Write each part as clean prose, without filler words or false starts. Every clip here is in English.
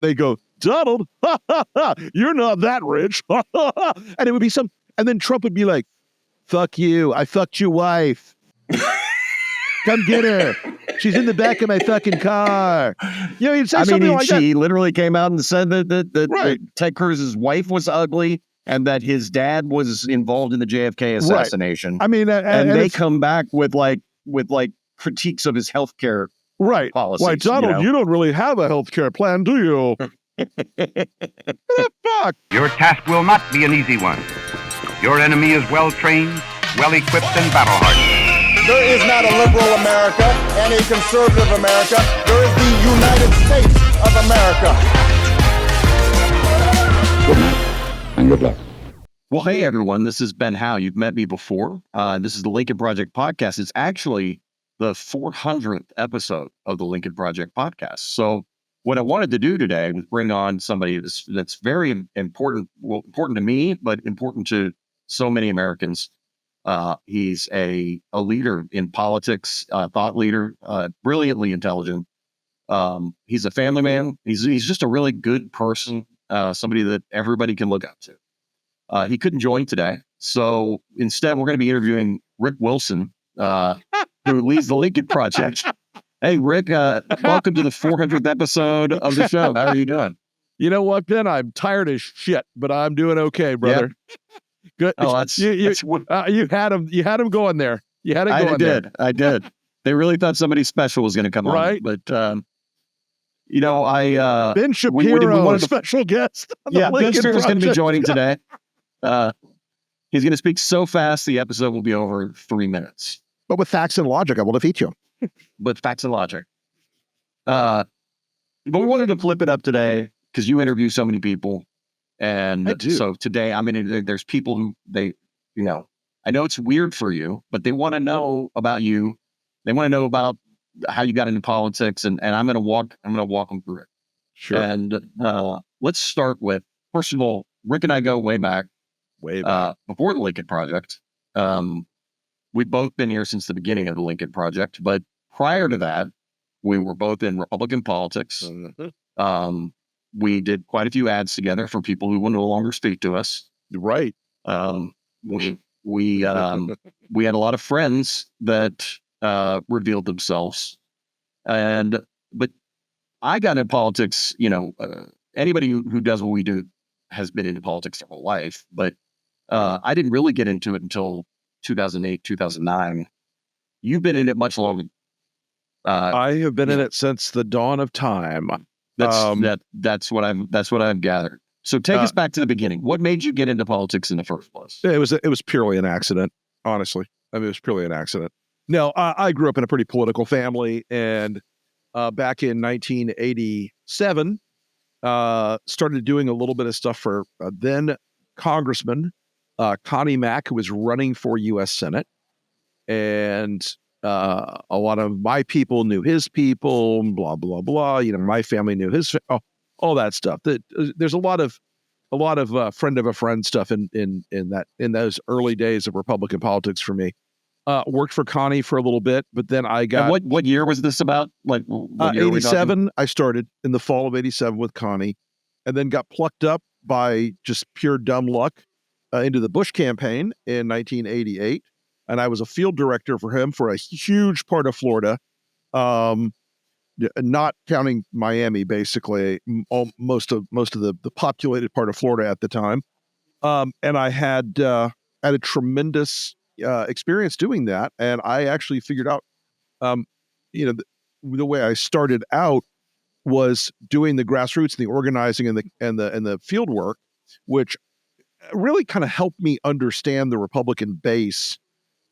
they go, Donald, you're not that rich. And it would be and then Trump would be like, fuck you. I fucked your wife. Come get her. She's in the back of my fucking car. He'd say something like that. He literally came out and said that Ted Cruz's wife was ugly and that his dad was involved in the JFK assassination. Right. I mean, and they come back with critiques of his healthcare policies. Why, Donald, you don't really have a healthcare plan, do you? What the fuck? Your task will not be an easy one. Your enemy is well-trained, well-equipped, and battle-hardened. There is not a liberal America and a conservative America. There is the United States of America. Good night and good luck. Well, hey, everyone. This is Ben Howe. You've met me before. This is the Lincoln Project Podcast. It's actually the 400th episode of the Lincoln Project Podcast. So what I wanted to do today was bring on somebody that's very important, important to me, but important to so many Americans. He's a leader in politics, thought leader, brilliantly intelligent. He's a family man. He's just a really good person, somebody that everybody can look up to. He couldn't join today. So instead, we're going to be interviewing Rick Wilson, who leads the Lincoln Project. Hey, Rick, welcome to the 400th episode of the show. How are you doing? You know what, Ben? I'm tired as shit, but I'm doing okay, brother. Yeah. Good. Oh, you had him. You had him going there. You had it going there. I did. They really thought somebody special was going to come on, but Ben Shapiro, special guest. Ben Shapiro is going to be joining today. He's going to speak so fast the episode will be over in 3 minutes. But with facts and logic, I will defeat you. With facts and logic. But we wanted to flip it up today because you interview so many people. And so today, there's people who I know it's weird for you, but they want to know about you. They want to know about how you got into politics, and I'm going to walk them through it. Sure. And let's start with, first of all, Rick and I go way back. Before the Lincoln Project. We've both been here since the beginning of the Lincoln Project, but prior to that, we were both in Republican politics. Mm-hmm. We did quite a few ads together for people who will no longer speak to us. Right. We had a lot of friends that revealed themselves, but I got into politics. Anybody who does what we do has been into politics their whole life, but I didn't really get into it until 2008, 2009. You've been in it much longer. I have been in it since the dawn of time. That's what I've gathered. So take us back to the beginning. What made you get into politics in the first place? It was purely an accident, honestly. It was purely an accident. No, I grew up in a pretty political family, and back in 1987, started doing a little bit of stuff for then Congressman Connie Mack, who was running for U.S. Senate, and a lot of my people knew his people, blah blah blah. My family knew his, all that stuff. There's a lot of friend of a friend stuff in those early days of Republican politics for me. Worked for Connie for a little bit, but then I got. And what year was this about? Like 87. I started in the fall of 87 with Connie, and then got plucked up by just pure dumb luck into the Bush campaign in 1988. And I was a field director for him for a huge part of Florida, not counting Miami, basically most of the populated part of Florida at the time. And I had a tremendous experience doing that, and I actually figured out, the way I started out was doing the grassroots and the organizing and the field work, which really kind of helped me understand the Republican base.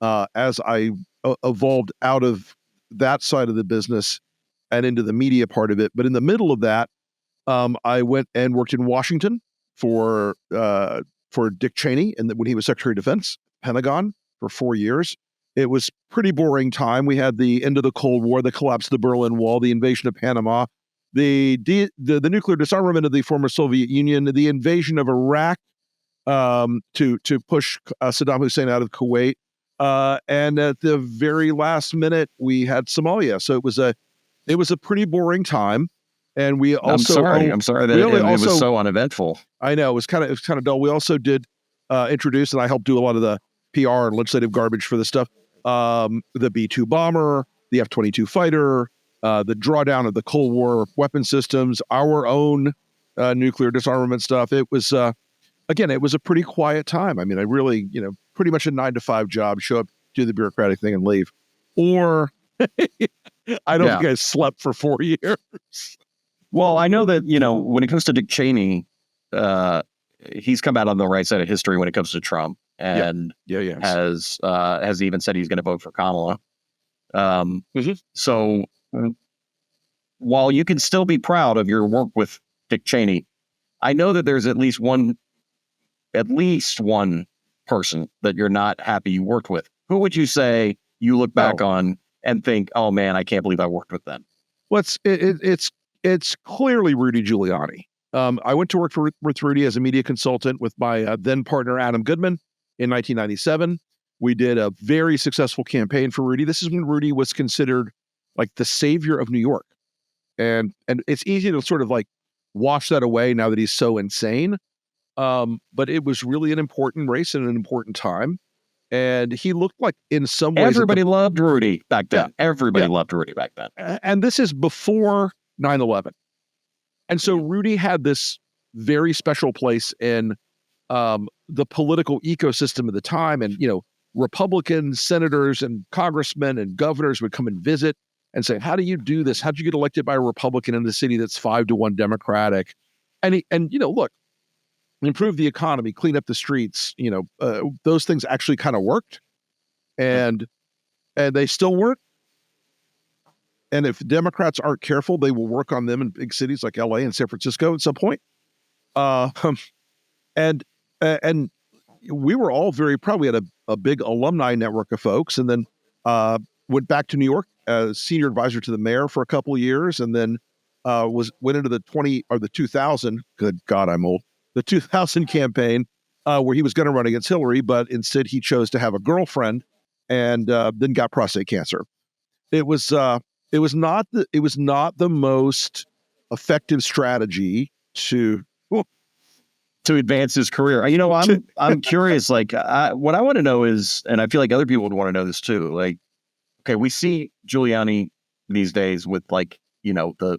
As I evolved out of that side of the business and into the media part of it. But in the middle of that, I went and worked in Washington for Dick Cheney, and when he was Secretary of Defense, Pentagon, for 4 years. It was pretty boring time. We had the end of the Cold War, the collapse of the Berlin Wall, the invasion of Panama, the nuclear disarmament of the former Soviet Union, the invasion of Iraq to push Saddam Hussein out of Kuwait. And at the very last minute, we had Somalia. So it was a pretty boring time. And we also I'm sorry that we it also- was so uneventful. I know it was kind of dull. We also did introduce, and I helped do a lot of the PR and legislative garbage for this stuff. The B-2 bomber, the F-22 fighter, the drawdown of the Cold War weapon systems, our own nuclear disarmament stuff. It was again, it was a pretty quiet time. I mean, I really, pretty much a 9-to-5 job. Show up, do the bureaucratic thing, and leave. Or I don't think I slept for 4 years. Well, I know that, when it comes to Dick Cheney, he's come out on the right side of history when it comes to Trump, and Yeah. has even said he's going to vote for Kamala. So while you can still be proud of your work with Dick Cheney, I know that there's at least one person that you're not happy you worked with. Who would you say you look back on and think, oh man, I can't believe I worked with them? Well, it's clearly Rudy Giuliani. I went to work with Rudy as a media consultant with my then partner, Adam Goodman, in 1997. We did a very successful campaign for Rudy. This is when Rudy was considered like the savior of New York. And it's easy to sort of like wash that away now that he's so insane. But it was really an important race and an important time. And he looked like, in some ways, everybody loved Rudy back then. Everybody loved Rudy back then. And this is before 9/11. And so Rudy had this very special place in the political ecosystem of the time. And, Republican senators and congressmen and governors would come and visit and say, how do you do this? How did you get elected by a Republican in the city that's 5-1 Democratic? And look, improve the economy, clean up the streets, those things actually kind of worked. And they still work. And if Democrats aren't careful, they will work on them in big cities like LA and San Francisco at some point. And we were all very proud. We had a big alumni network of folks, and then went back to New York as senior advisor to the mayor for a couple of years, and then went into the 2000. Good God, I'm old. The 2000 campaign where he was going to run against Hillary, but instead he chose to have a girlfriend, and then got prostate cancer. It was not the most effective strategy to advance his career. I'm curious. Like, what I want to know is, and I feel like other people would want to know this too. Like, okay, we see Giuliani these days with the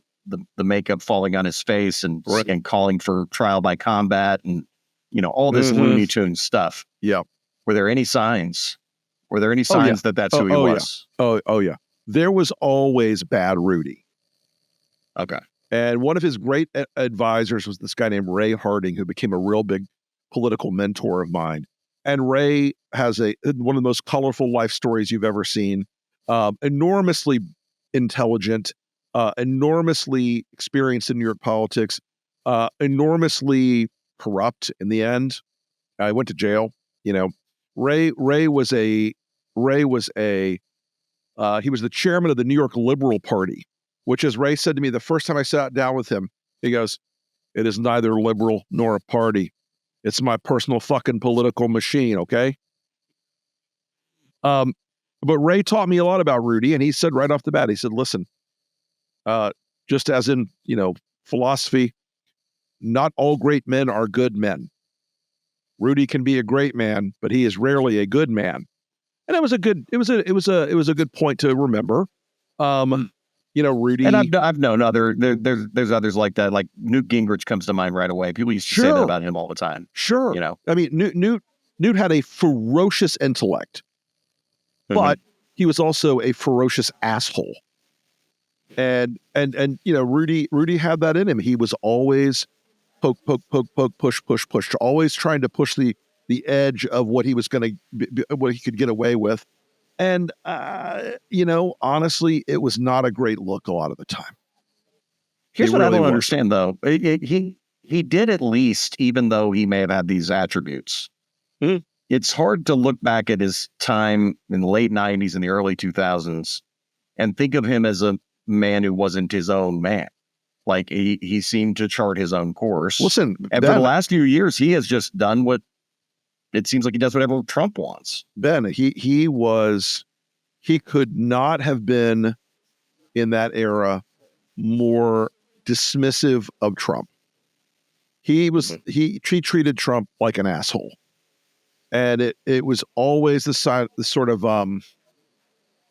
makeup falling on his face and calling for trial by combat and all this Looney Tunes stuff. Yeah. Were there any signs? That that's who he was? Yeah. Oh yeah. There was always bad Rudy. Okay. And one of his great advisors was this guy named Ray Harding, who became a real big political mentor of mine. And Ray has one of the most colorful life stories you've ever seen. Enormously intelligent, enormously experienced in New York politics, enormously corrupt in the end. I went to jail. Ray was he was the chairman of the New York Liberal Party, which, as Ray said to me the first time I sat down with him, he goes, "It is neither liberal nor a party. It's my personal fucking political machine." Okay. But Ray taught me a lot about Rudy, and he said right off the bat, he said, "Listen, just as in, philosophy, not all great men are good men. Rudy can be a great man, but he is rarely a good man." And it was a good point to remember. Rudy, and I've known there's others like that. Like Newt Gingrich comes to mind right away. People used to say that about him all the time. Sure. I mean, Newt had a ferocious intellect, but he was also a ferocious asshole. And Rudy had that in him. He was always poke, push, always trying to push the edge of what he was going to, what he could get away with. And, honestly, it was not a great look a lot of the time. Here's what I don't understand, though. He did at least, even though he may have had these attributes. It's hard to look back at his time in the late 90s and the early 2000s and think of him as a man who wasn't his own man. Like, he seemed to chart his own course. Listen, and for the last few years, he has just done what it seems like he does whatever Trump wants. Ben, he could not have been in that era more dismissive of Trump. He treated Trump like an asshole, and it was always the sort of how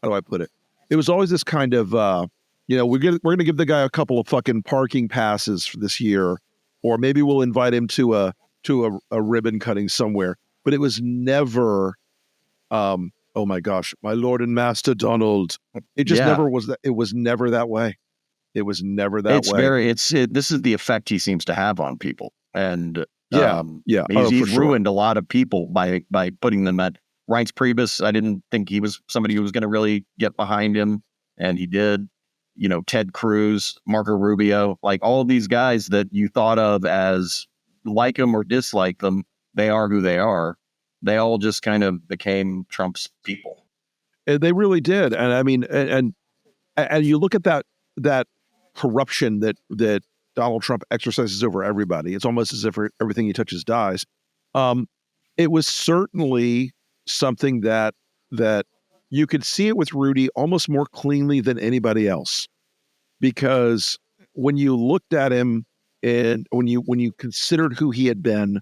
do I put it? It was always this kind of we're gonna give the guy a couple of fucking parking passes for this year, or maybe we'll invite him to a ribbon cutting somewhere. But it was never, oh my gosh, my Lord and Master Donald. It just never was that. It was never that way. It was never that way. This is the effect he seems to have on people, and he's he's ruined a lot of people by putting them at Reince Priebus. I didn't think he was somebody who was going to really get behind him, and he did. Ted Cruz, Marco Rubio, like all of these guys that you thought of as like them or dislike them, they are who they are. They all just kind of became Trump's people. And they really did. And I mean, and you look at that corruption that Donald Trump exercises over everybody. It's almost as if everything he touches dies. It was certainly something that you could see it with Rudy almost more cleanly than anybody else, because when you looked at him and when you considered who he had been,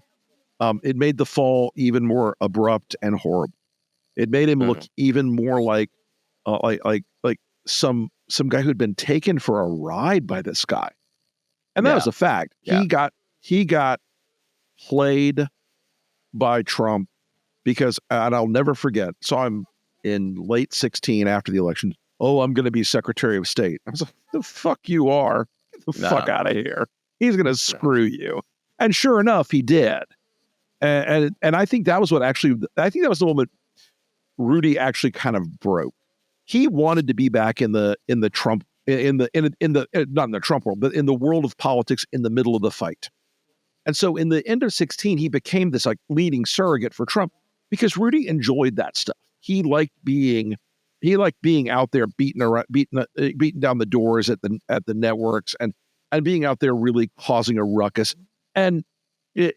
it made the fall even more abrupt and horrible. It made him look even more like some guy who'd been taken for a ride by this guy, and that was a fact. Yeah. He got played by Trump because, and I'll never forget. So I'm in late 2016 after the election. Oh, I'm going to be Secretary of State. I was like, the fuck you are. Get the fuck out of here. He's going to screw you. And sure enough, he did. And I think that was what actually, I think that was the moment Rudy actually kind of broke. He wanted to be back in the Trump, not in the Trump world, but in the world of politics in the middle of the fight. And so in the end of 2016, he became this like leading surrogate for Trump because Rudy enjoyed that stuff. He liked being out there beating down the doors at the networks and being out there really causing a ruckus. And I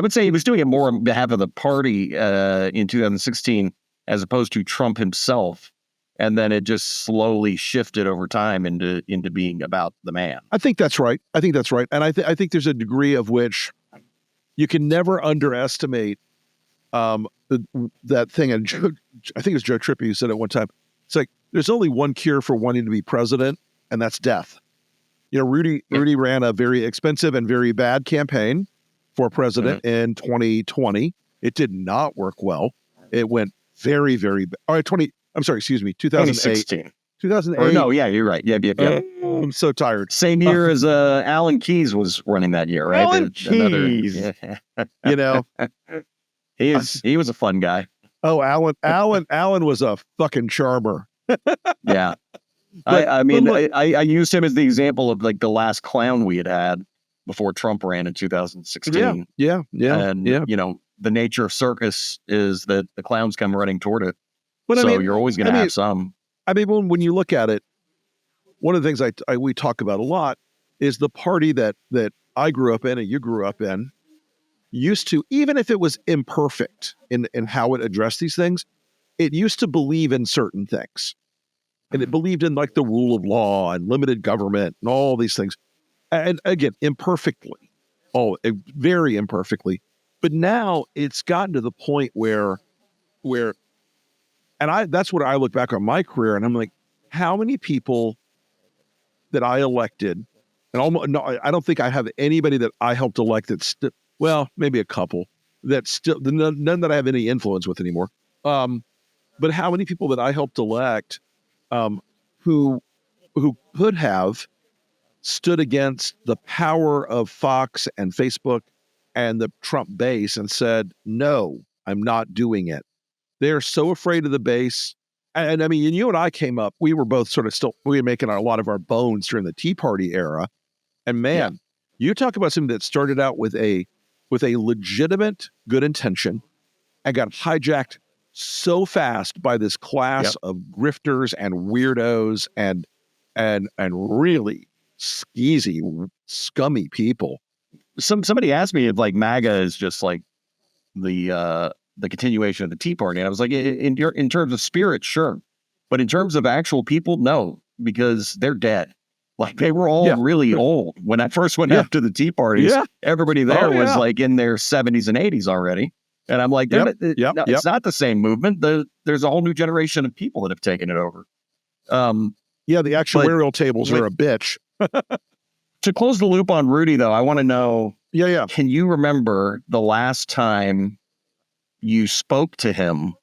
would say he was doing it more on behalf of the party in 2016 as opposed to Trump himself. And then it just slowly shifted over time into being about the man. I think that's right. And I think there's a degree of which you can never underestimate that thing. And I think it was Joe Trippi who said it one time. It's like, there's only one cure for wanting to be president, and that's death. Rudy ran a very expensive and very bad campaign for president in 2020. It did not work well. It went very, very bad. All right, 2008. 2008. Or no, yeah, you're right. Yeah. I'm so tired. Same year as Alan Keyes was running that year, right? Alan Keyes. He was a fun guy. Oh, Alan was a fucking charmer. Yeah. I used him as the example of like the last clown we had before Trump ran in 2016. Yeah. And the nature of circus is that the clowns come running toward it. But you're always going to have some. I mean, when you look at it, one of the things we talk about a lot is the party that I grew up in and you grew up in used to, even if it was imperfect in how it addressed these things, it used to believe in certain things. And it believed in like the rule of law and limited government and all these things. And again, imperfectly, very imperfectly. But now it's gotten to the point where that's what I look back on my career and I'm like, how many people that I elected, and I don't think I have anybody that I helped elect that's well, maybe a couple that still none that I have any influence with anymore. But how many people that I helped elect who could have stood against the power of Fox and Facebook and the Trump base and said, no, I'm not doing it. They're so afraid of the base. And I mean, you and I came up, we were both sort of we were making a lot of our bones during the Tea Party era. And man, you talk about something that started out with a legitimate good intention and got hijacked so fast by this class of grifters and weirdos and really skeezy, scummy people. Somebody asked me if like MAGA is just like the continuation of the Tea Party, and I was like, in terms of spirit, sure, but in terms of actual people, no, because they're dead. Like they were all Yeah. really old. When I first went Yeah. out to the tea parties, Yeah. everybody there Oh, was yeah. like in their 70s and 80s already. And I'm like, Yep. no, Yep. it's not the same movement. There's a whole new generation of people that have taken it over. Yeah, the actuarial tables are a bitch. To close the loop on Rudy, though, I want to know, Yeah. can you remember the last time you spoke to him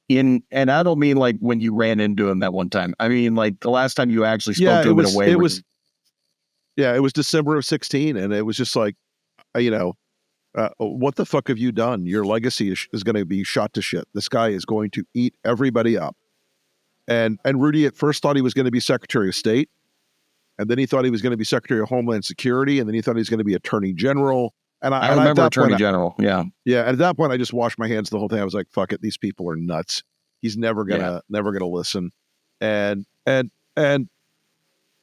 and I don't mean like when you ran into him that one time. I mean like the last time you actually spoke Yeah, to him in a way. it was December of 16, and it was just like, what the fuck have you done? Your legacy is going to be shot to shit. This guy is going to eat everybody up. And Rudy at first thought he was going to be Secretary of State, and then he thought he was going to be Secretary of Homeland Security, and then he thought he was going to be Attorney General. And I remember Attorney General. Yeah. Yeah. And at that point, I just washed my hands the whole thing. I was like, fuck it. These people are nuts. He's never gonna listen. And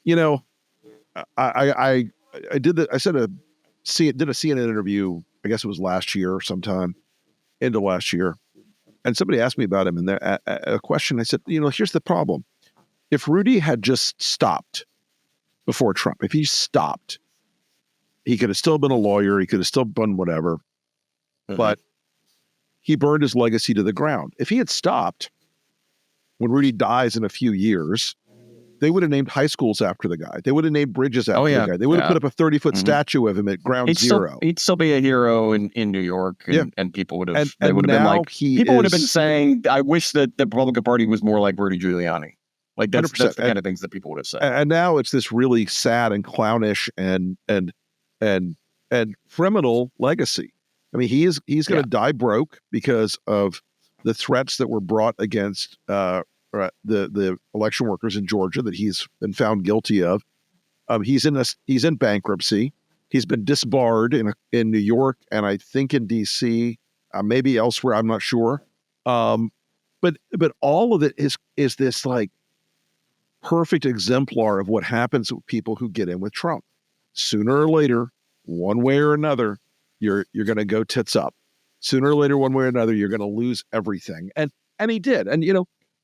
you know, I did that. I did a CNN interview. I guess it was last year or sometime into last year. And somebody asked me about him, and a question. I said, here's the problem. If Rudy had just stopped before Trump, if he stopped, he could have still been a lawyer. He could have still done whatever. But he burned his legacy to the ground. If he had stopped when Rudy dies in a few years, they would have named high schools after the guy. They would have named bridges after the guy. They would have put up a 30-foot statue of him at ground zero. He'd still be a hero in New York, and people would have. They would have been like, people would have been saying, "I wish that the Republican Party was more like Rudy Giuliani." Like that's the kind of things that people would have said. And now it's this really sad and clownish and criminal legacy. I mean, he's going to die broke because of the threats that were brought against the election workers in Georgia that he's been found guilty of. He's in bankruptcy. He's been disbarred in New York and I think in D.C., maybe elsewhere. I'm not sure. But all of it is this like perfect exemplar of what happens with people who get in with Trump. Sooner or later, one way or another, you're going to go tits up. Sooner or later, one way or another, you're going to lose everything. And he did. And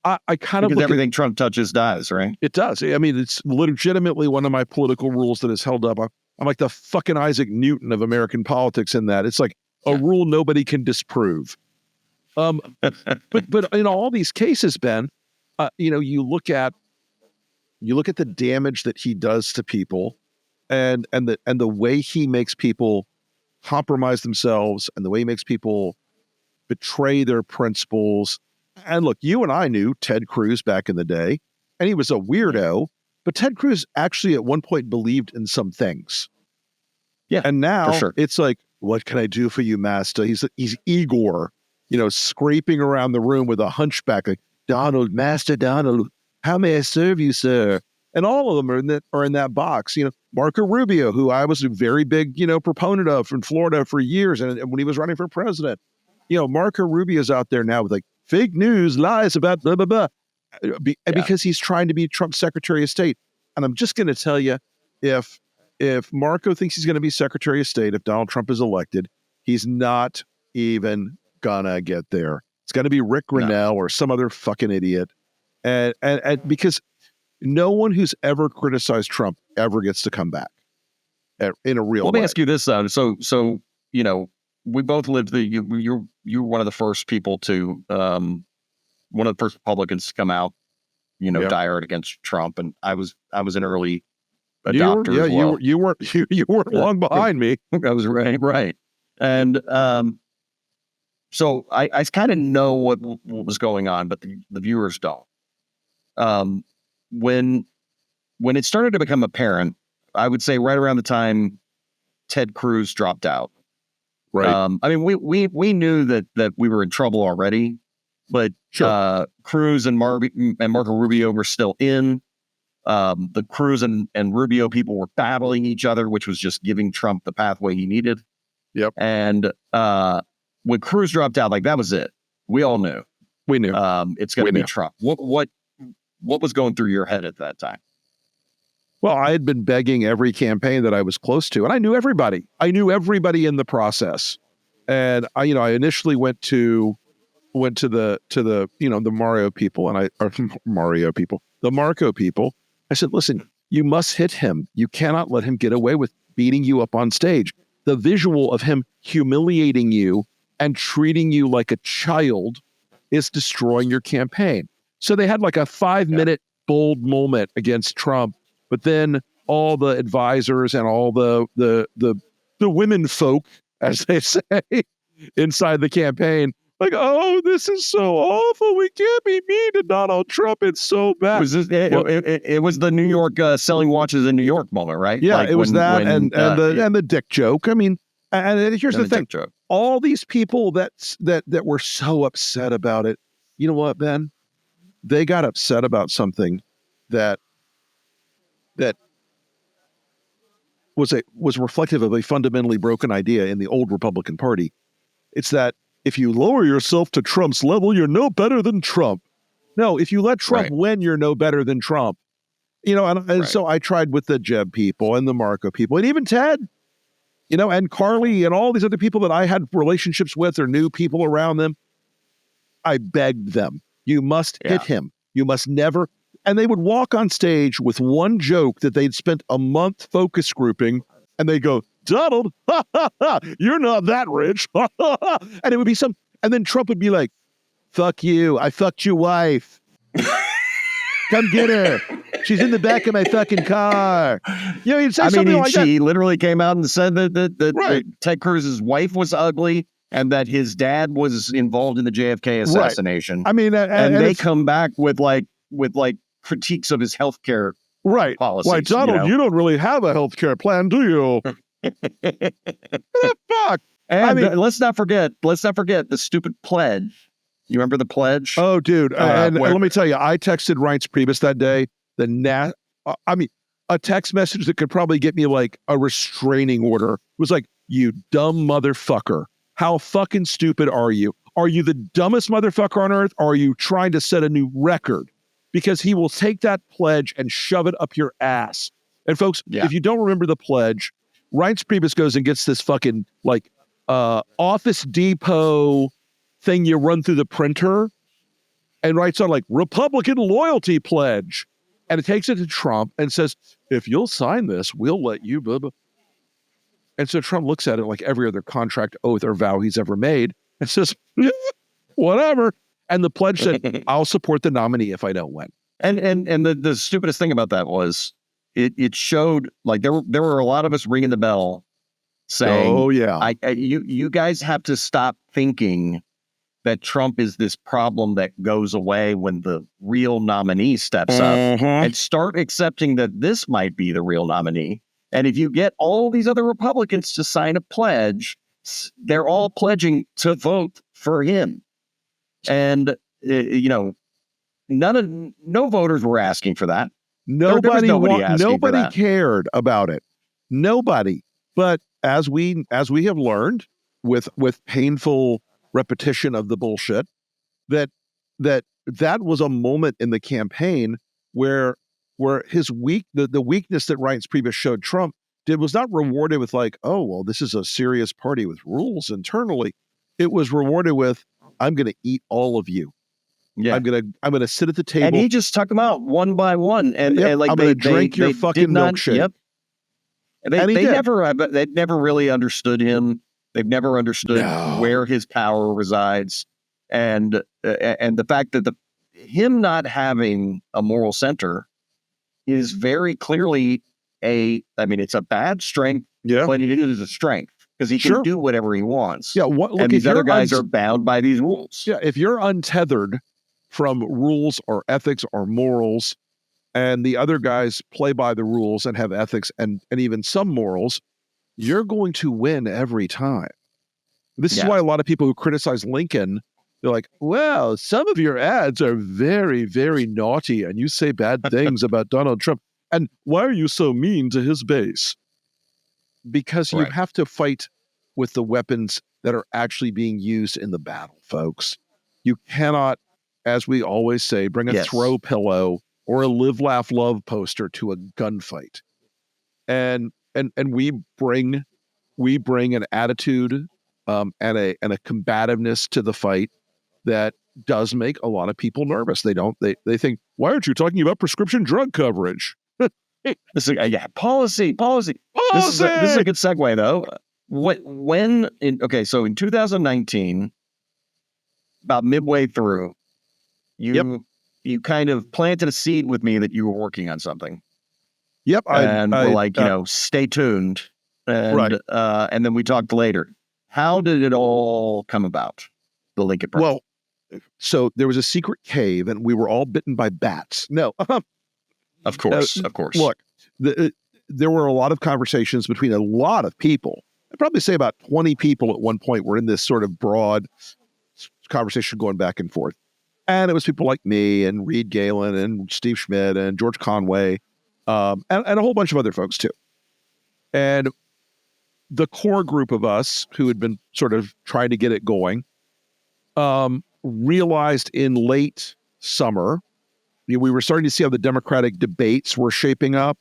I kind of because everything Trump touches dies, right? It does. I mean, it's legitimately one of my political rules that is held up. I'm like the fucking Isaac Newton of American politics in that. It's like a rule nobody can disprove. But in all these cases, Ben, you look at the damage that he does to people, and the way he makes people compromise themselves, and the way he makes people betray their principles. And look, you and I knew Ted Cruz back in the day, and he was a weirdo, but Ted Cruz actually at one point believed in some things. Yeah. And now sure. It's like, what can I do for you, master? He's Igor, scraping around the room with a hunchback, like, Donald, Master Donald, how may I serve you, sir? And all of them are in that box. Marco Rubio, who I was a very big, proponent of in Florida for years, and when he was running for president, Marco Rubio's out there now with like fake news, lies about blah blah blah, because he's trying to be Trump's Secretary of State. And I'm just going to tell you, if Marco thinks he's going to be Secretary of State, if Donald Trump is elected, he's not even gonna get there. It's going to be Rick Grenell or some other fucking idiot, and because no one who's ever criticized Trump ever gets to come back in a real way. Let me ask you this, so we both lived you were one of the first people to one of the first Republicans to come out, dire against Trump, and I was an early adopter as well. You weren't long behind me. I was right, and so I kind of know what was going on, but the viewers don't. When it started to become apparent, I would say right around the time Ted Cruz dropped out. Right. I mean, we knew that we were in trouble already, but Cruz and Marco Rubio were still in. The Cruz and Rubio people were battling each other, which was just giving Trump the pathway he needed. Yep. And when Cruz dropped out, like that was it. We all knew. We knew. It's going to be Trump. What was going through your head at that time? Well, I had been begging every campaign that I was close to, and I knew everybody. I knew everybody in the process. And I initially went to the the Marco people. I said, listen, You must hit him. You cannot let him get away with beating you up on stage. The visual of him humiliating you and treating you like a child is destroying your campaign. So they had like a 5-minute bold moment against Trump, but then all the advisors and all the women folk, as they say, inside the campaign, like, oh, this is so awful. We can't be mean to Donald Trump. It's so bad. It was the New York selling watches in New York moment, right? Yeah, Like it was when, and the dick joke. I mean, and here's the thing: all these people that were so upset about it. You know what, Ben? They got upset about something that was reflective of a fundamentally broken idea in the old Republican Party. It's that if you lower yourself to Trump's level, you're no better than Trump. No, if you let Trump win, you're no better than Trump. You know, and so I tried with the Jeb people and the Marco people and even Ted, you know, and Carly and all these other people that I had relationships with or knew people around them. I begged them, you must hit him. You must never. And they would walk on stage with one joke that they'd spent a month focus grouping, and they go, Donald, you're not that rich. And it would be and then Trump would be like, fuck you. I fucked your wife. Come get her. She's in the back of my fucking car. You know, he'd say something like that. He literally came out and said that Ted Cruz's wife was ugly and that his dad was involved in the JFK assassination. I mean, and they come back with critiques of his healthcare policies. Like, Donald, you don't really have a healthcare plan, do you? Fuck. And I mean, let's not forget the stupid pledge. You remember the pledge? Oh, dude. And let me tell you, I texted Reince Priebus that day. A text message that could probably get me like a restraining order. It was like, you dumb motherfucker. How fucking stupid are you? Are you the dumbest motherfucker on earth? Or are you trying to set a new record? Because he will take that pledge and shove it up your ass. And folks, if you don't remember the pledge, Reince Priebus goes and gets this fucking like Office Depot thing you run through the printer and writes on like Republican loyalty pledge. And it takes it to Trump and says, if you'll sign this, we'll let you blah, blah. And so Trump looks at it like every other contract, oath, or vow he's ever made and says, whatever. And the pledge said, I'll support the nominee if I don't win. And the stupidest thing about that was it showed like there were a lot of us ringing the bell saying, oh yeah, you guys have to stop thinking that Trump is this problem that goes away when the real nominee steps up and start accepting that this might be the real nominee. And if you get all these other Republicans to sign a pledge, they're all pledging to vote for him. And, you know, no voters were asking for that. Nobody cared about it. Nobody. But as we have learned with painful repetition of the bullshit, that was a moment in the campaign where his the weakness that Reince Priebus showed Trump was not rewarded with like, oh, well, this is a serious party with rules internally. It was rewarded with, I'm going to eat all of you. Yeah, I'm gonna sit at the table, and he just took them out one by one, and like I'm gonna drink your fucking milkshake. Yep. And they never really understood him. They've never understood where his power resides, and the fact that him not having a moral center is very clearly it's a bad strength, but it is a strength. Because he can do whatever he wants. Yeah, and these other guys are bound by these rules. Yeah, if you're untethered from rules or ethics or morals, and the other guys play by the rules and have ethics and even some morals, you're going to win every time. This is why a lot of people who criticize Lincoln, they're like, well, some of your ads are very, very naughty, and you say bad things about Donald Trump. And why are you so mean to his base? Because you have to fight with the weapons that are actually being used in the battle, folks. You cannot, as we always say, bring a throw pillow or a live, laugh, love poster to a gunfight. And we bring an attitude and a combativeness to the fight that does make a lot of people nervous. They think, why aren't you talking about prescription drug coverage? This is policy. This is a good segue though. So in 2019, about midway through, you kind of planted a seed with me that you were working on something. Yep. We're like, stay tuned. And, Right. And then we talked later. How did it all come about? The Lincoln Project. Well, so there was a secret cave and we were all bitten by bats. No, Of course. look, there were a lot of conversations between a lot of people. I'd probably say about 20 people at one point were in this sort of broad conversation going back and forth. And it was people like me and Reed Galen and Steve Schmidt and George Conway, and a whole bunch of other folks too. And the core group of us who had been sort of trying to get it going realized in late summer, we were starting to see how the Democratic debates were shaping up.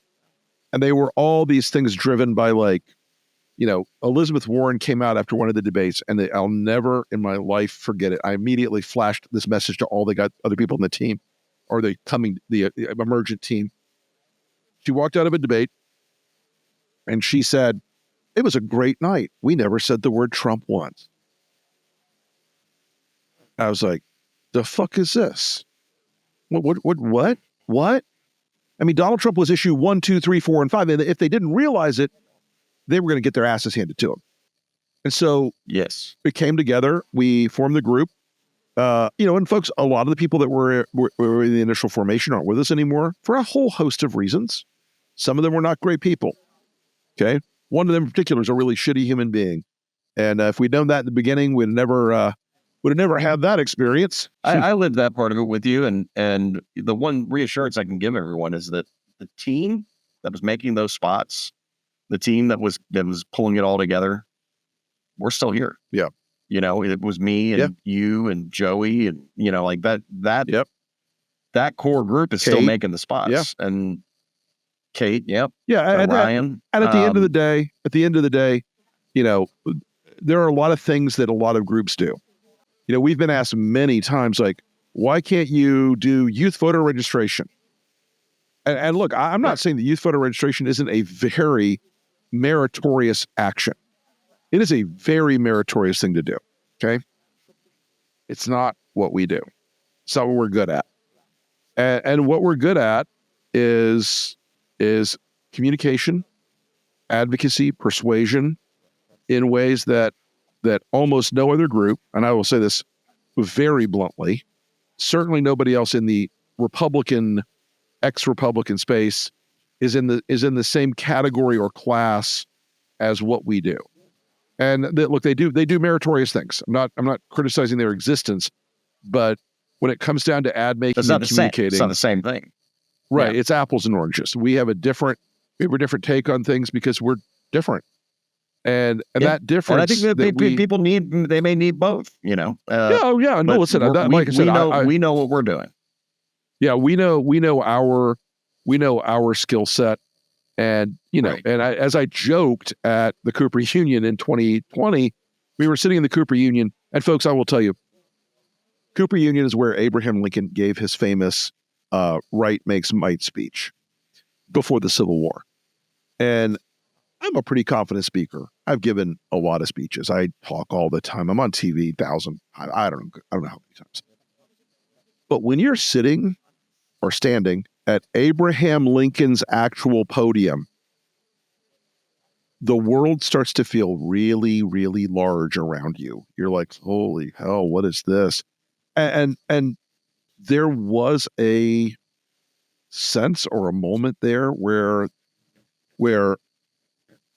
And they were all these things driven by Elizabeth Warren came out after one of the debates, and I'll never in my life forget it. I immediately flashed this message to all the other people in the team, or the emergent team. She walked out of a debate, and she said, "It was a great night. We never said the word Trump once." I was like, "The fuck is this? What? I mean, Donald Trump was issue 1, 2, 3, 4, and 5. And if they didn't realize it, they were going to get their asses handed to them." And so Yes. we came together, we formed the group, and folks, a lot of the people that were in the initial formation aren't with us anymore for a whole host of reasons. Some of them were not great people. Okay. One of them in particular is a really shitty human being. And if we'd known that in the beginning, would have never had that experience. I lived that part of it with you. And the one reassurance I can give everyone is that the team that was making those spots, the team that was pulling it all together, we're still here. Yeah. It was me and you and Joey and, like that that core group is still Kate. making the spots. Yeah. And Kate. Yep. Yeah. And Ryan. at the end of the day, there are a lot of things that a lot of groups do. We've been asked many times, like, why can't you do youth voter registration? And look, I'm not saying that youth voter registration isn't a very meritorious action. It is a very meritorious thing to do. Okay. It's not what we do. It's not what we're good at. And what we're good at is communication, advocacy, persuasion in ways that almost no other group, and I will say this very bluntly, certainly nobody else in the ex-Republican space is in the same category or class as what we do. And look, they do meritorious things. I'm not criticizing their existence, but when it comes down to ad making and communicating, it's not the same thing. Right. Yeah. It's apples and oranges. We have a different take on things because we're different. And that difference. And I think that people they may need both, No, but listen, like I said, we know what we're doing. Yeah, we know our skill set. And, Right. and as I joked at the Cooper Union in 2020, we were sitting in the Cooper Union, and folks, I will tell you, Cooper Union is where Abraham Lincoln gave his famous right makes might speech before the Civil War. And I'm a pretty confident speaker. I've given a lot of speeches. I talk all the time. I'm on TV, I don't know how many times. But when you're sitting or standing at Abraham Lincoln's actual podium, the world starts to feel really, really large around you. You're like, holy hell, what is this? And there was a sense or a moment there where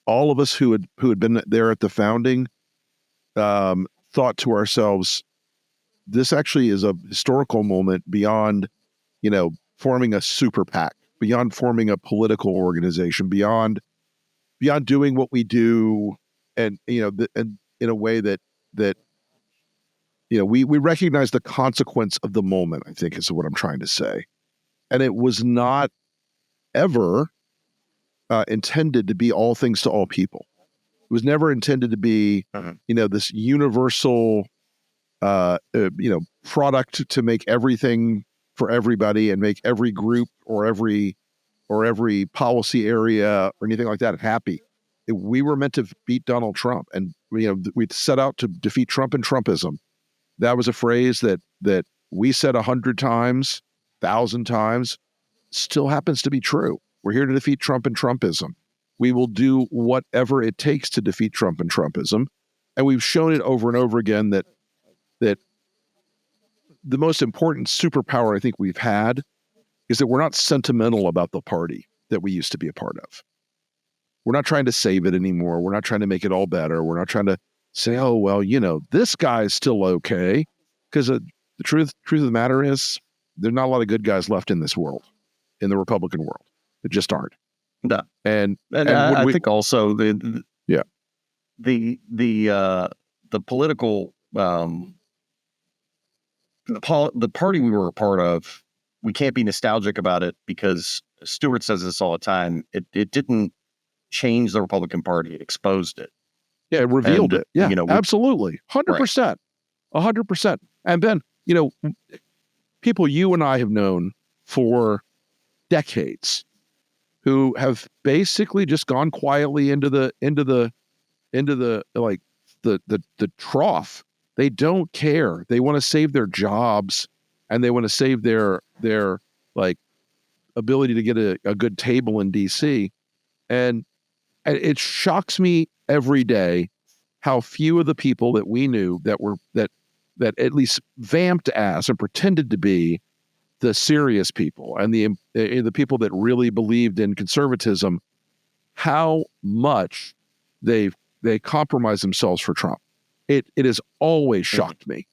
all of us who had been there at the founding thought to ourselves, this actually is a historical moment beyond, forming a super PAC, beyond forming a political organization, beyond doing what we do, and and in a way that we recognize the consequence of the moment, I think is what I'm trying to say. And it was not ever intended to be all things to all people. It was never intended to be, this universal, product to make everything for everybody and make every group or every or every policy area or anything like that happy. We were meant to beat Donald Trump, and we set out to defeat Trump and Trumpism. That was a phrase that we said 100 times, 1,000 times, still happens to be true. We're here to defeat Trump and Trumpism. We will do whatever it takes to defeat Trump and Trumpism. And we've shown it over and over again that the most important superpower I think we've had is that we're not sentimental about the party that we used to be a part of. We're not trying to save it anymore. We're not trying to make it all better. We're not trying to say, oh, well, this guy's still okay. Because the truth of the matter is, there's not a lot of good guys left in this world, in the Republican world. There just aren't. No. And I think also the political the party we were a part of, we can't be nostalgic about it because Stewart says this all the time. It didn't change the Republican Party; it exposed it. Yeah, it revealed it. Yeah, absolutely, 100%, 100%. And Ben, people you and I have known for decades, who have basically just gone quietly into the trough. They don't care. They want to save their jobs, and they want to save their ability to get a good table in DC. And it shocks me every day how few of the people that we knew that at least vamped as and pretended to be the serious people and the people that really believed in conservatism, how much they compromise themselves for Trump. It has always shocked me.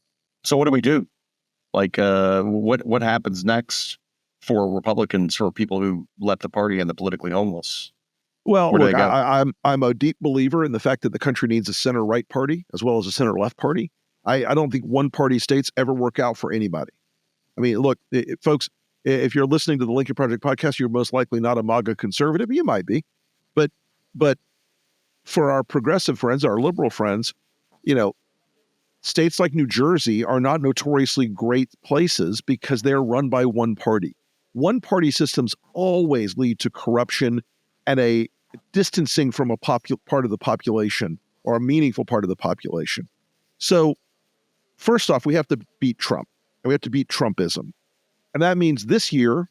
So what do we do? What happens next for Republicans, for people who left the party and the politically homeless? Well, look, I'm a deep believer in the fact that the country needs a center-right party as well as a center-left party. I don't think one-party states ever work out for anybody. I mean, look, folks, if you're listening to the Lincoln Project podcast, you're most likely not a MAGA conservative. You might be. But for our progressive friends, our liberal friends, states like New Jersey are not notoriously great places because they're run by one party. One-party systems always lead to corruption and a distancing from a part of the population or a meaningful part of the population. So first off, we have to beat Trump, and we have to beat Trumpism. And that means this year,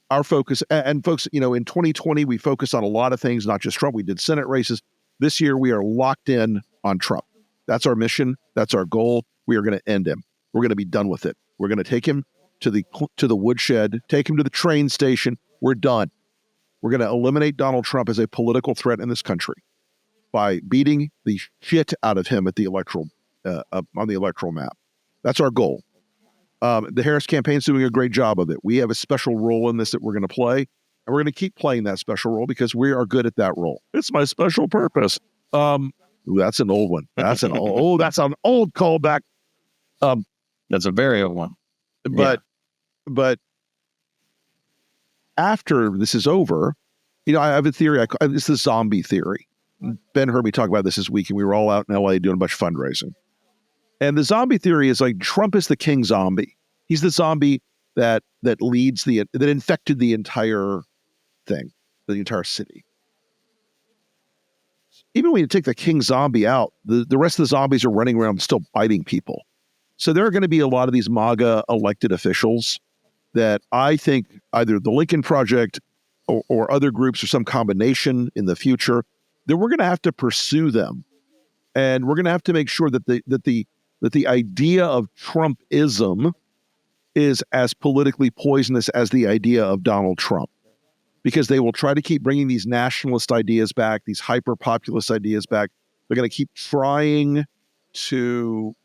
our focus, and folks, in 2020, we focused on a lot of things, not just Trump. We did Senate races. This year, we are locked in on Trump. That's our mission. That's our goal. We are going to end him. We're going to be done with it. We're going to take him to the woodshed, take him to the train station. We're done. We're going to eliminate Donald Trump as a political threat in this country by beating the shit out of him at the electoral on the electoral map. That's our goal. The Harris campaign's doing a great job of it. We have a special role in this that we're going to play, and we're going to keep playing that special role because we are good at that role. It's my special purpose. Ooh, that's an old one. That's an old callback. That's a very old one. But after this is over, I have a theory. It's the zombie theory. Ben heard me talk about this week, and we were all out in LA doing a bunch of fundraising. And the zombie theory is like Trump is the king zombie. He's the zombie that infected the entire thing, the entire city. Even when you take the king zombie out, the rest of the zombies are running around still biting people. So there are going to be a lot of these MAGA elected officials that I think either the Lincoln Project or other groups or some combination in the future, that we're going to have to pursue them. And we're going to have to make sure that the idea of Trumpism is as politically poisonous as the idea of Donald Trump, because they will try to keep bringing these nationalist ideas back, these hyper-populist ideas back. They're going to keep trying to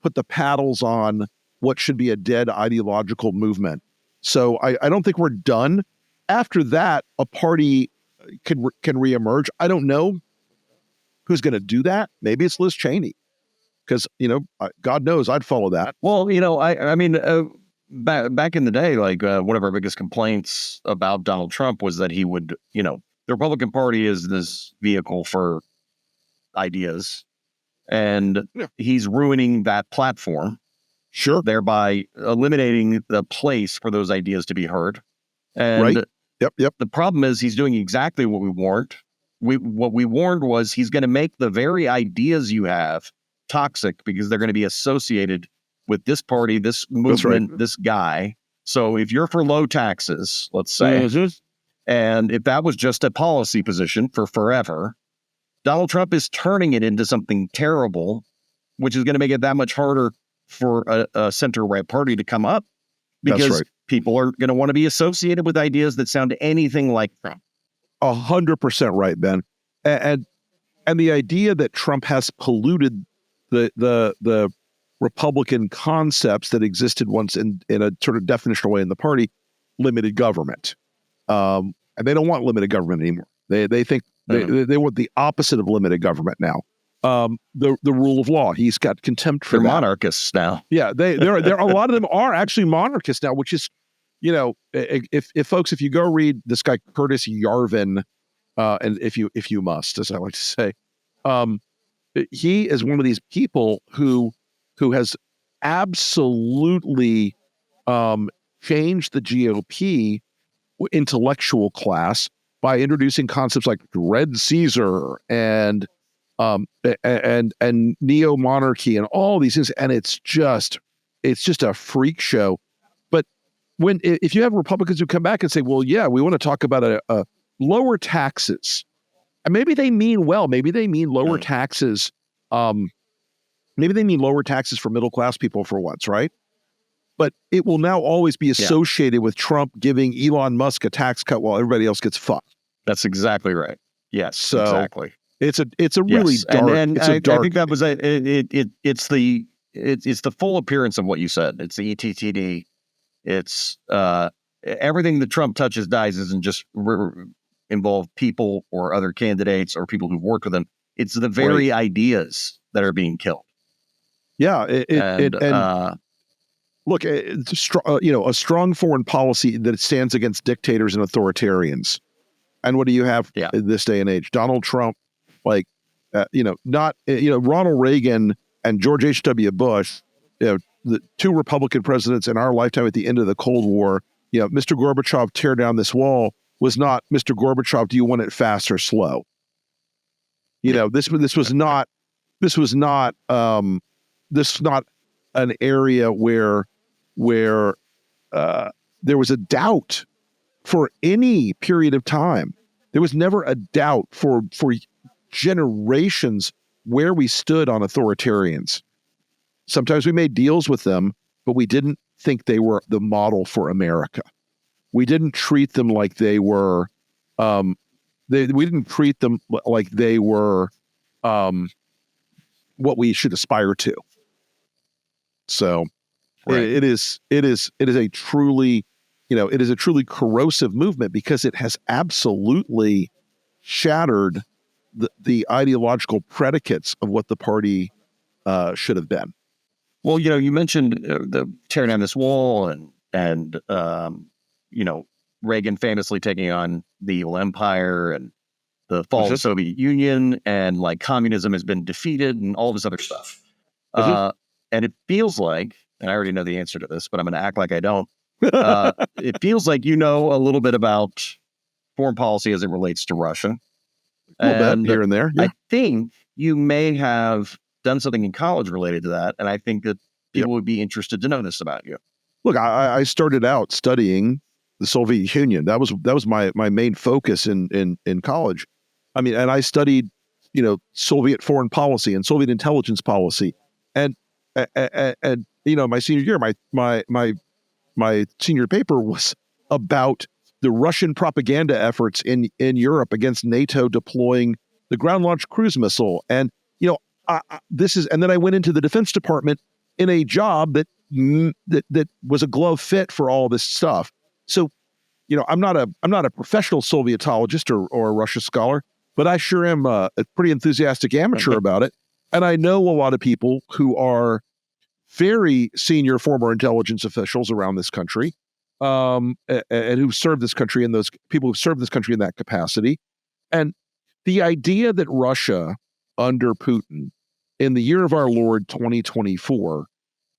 put the paddles on what should be a dead ideological movement. So I don't think we're done. After that, a party can reemerge. I don't know who's going to do that. Maybe it's Liz Cheney. Because, God knows I'd follow that. Well, I mean, back in the day, one of our biggest complaints about Donald Trump was that he would, the Republican Party is this vehicle for ideas, and he's ruining that platform. Sure. Thereby eliminating the place for those ideas to be heard. And right. Yep. The problem is he's doing exactly what we warned. What we warned was he's going to make the very ideas you have toxic because they're going to be associated with this party, this movement, this guy. So if you're for low taxes, let's say, and if that was just a policy position for forever, Donald Trump is turning it into something terrible, which is going to make it that much harder for a center-right party to come up because people are going to want to be associated with ideas that sound anything like Trump. 100% right, Ben. And the idea that Trump has polluted the Republican concepts that existed once in a sort of definitional way in the party, limited government. And they don't want limited government anymore. They think they want the opposite of limited government now. The rule of law. He's got contempt for They're that. Monarchists now. Yeah, they're a lot of them are actually monarchists now, which is, if you go read this guy Curtis Yarvin, and if you must, as I like to say, he is one of these people who has absolutely changed the GOP intellectual class by introducing concepts like Red Caesar and neo-monarchy and all these things, and it's just a freak show. But if you have Republicans who come back and say, well, yeah, we want to talk about a lower taxes, and maybe they mean well, maybe they mean lower taxes, maybe they mean lower taxes for middle class people for once, right? But it will now always be associated with Trump giving Elon Musk a tax cut while everybody else gets fucked. That's exactly right. Yes, So, exactly. It's a really dark. And it's a dark. I think that was it's the full appearance of what you said. It's the ETTD. It's everything that Trump touches dies isn't just involve people or other candidates or people who've worked with him. It's the very ideas that are being killed. Yeah, look, a strong foreign policy that stands against dictators and authoritarians. And what do you have in this day and age? Donald Trump, Ronald Reagan and George H.W. Bush, the two Republican presidents in our lifetime at the end of the Cold War. Mr. Gorbachev, tear down this wall was not Mr. Gorbachev. Do you want it fast or slow? This was not an area where there was a doubt for any period of time. There was never a doubt for generations where we stood on authoritarians. Sometimes we made deals with them, but we didn't think they were the model for America. We didn't treat them like they were. We didn't treat them like they were what we should aspire to. So, it is a truly, corrosive movement because it has absolutely shattered the ideological predicates of what the party should have been. Well, you mentioned the tearing down this wall and Reagan famously taking on the evil empire and the fall of the Soviet Union and like communism has been defeated and all this other stuff. And it feels like, and I already know the answer to this, but I'm going to act like I don't. It feels like a little bit about foreign policy as it relates to Russia. A little bit here and there. Yeah. I think you may have done something in college related to that, and I think that people would be interested to know this about you. Look, I started out studying the Soviet Union. That was my main focus in college. I mean, and I studied, Soviet foreign policy and Soviet intelligence policy, and my senior year, my senior paper was about the Russian propaganda efforts in Europe against NATO deploying the ground-launched cruise missile, and and then I went into the Defense Department in a job that was a glove fit for all this stuff. So, I'm not a professional Sovietologist or a Russia scholar, but I sure am a pretty enthusiastic amateur about it. And I know a lot of people who are very senior former intelligence officials around this country, and who've served this country, and those people who've served this country in that capacity. And the idea that Russia under Putin in the year of our Lord 2024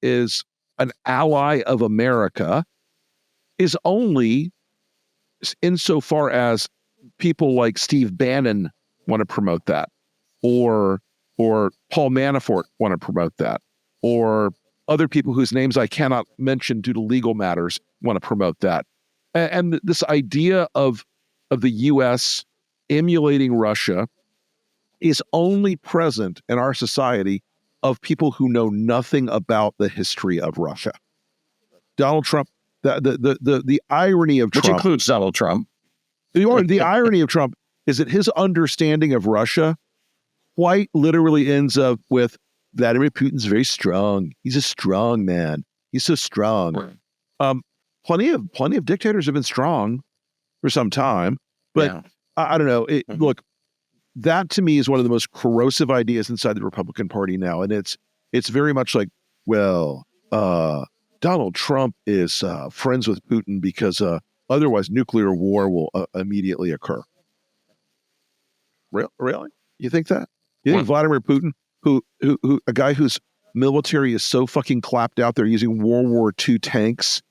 is an ally of America is only insofar as people like Steve Bannon want to promote that, or Paul Manafort want to promote that, or other people whose names I cannot mention due to legal matters want to promote that. And this idea of the U.S. emulating Russia is only present in our society of people who know nothing about the history of Russia. Donald Trump, the irony of Trump, Which includes Donald Trump. the irony of Trump is that his understanding of Russia quite literally ends up with Vladimir Putin's very strong. He's a strong man. He's so strong. Plenty of dictators have been strong for some time, but Yeah. I don't know. Look, that to me is one of the most corrosive ideas inside the Republican Party now, and it's very much like, well, Donald Trump is friends with Putin because otherwise nuclear war will immediately occur. Really? You think that? You think Vladimir Putin, who a guy whose military is so fucking clapped out, they're using World War II tanks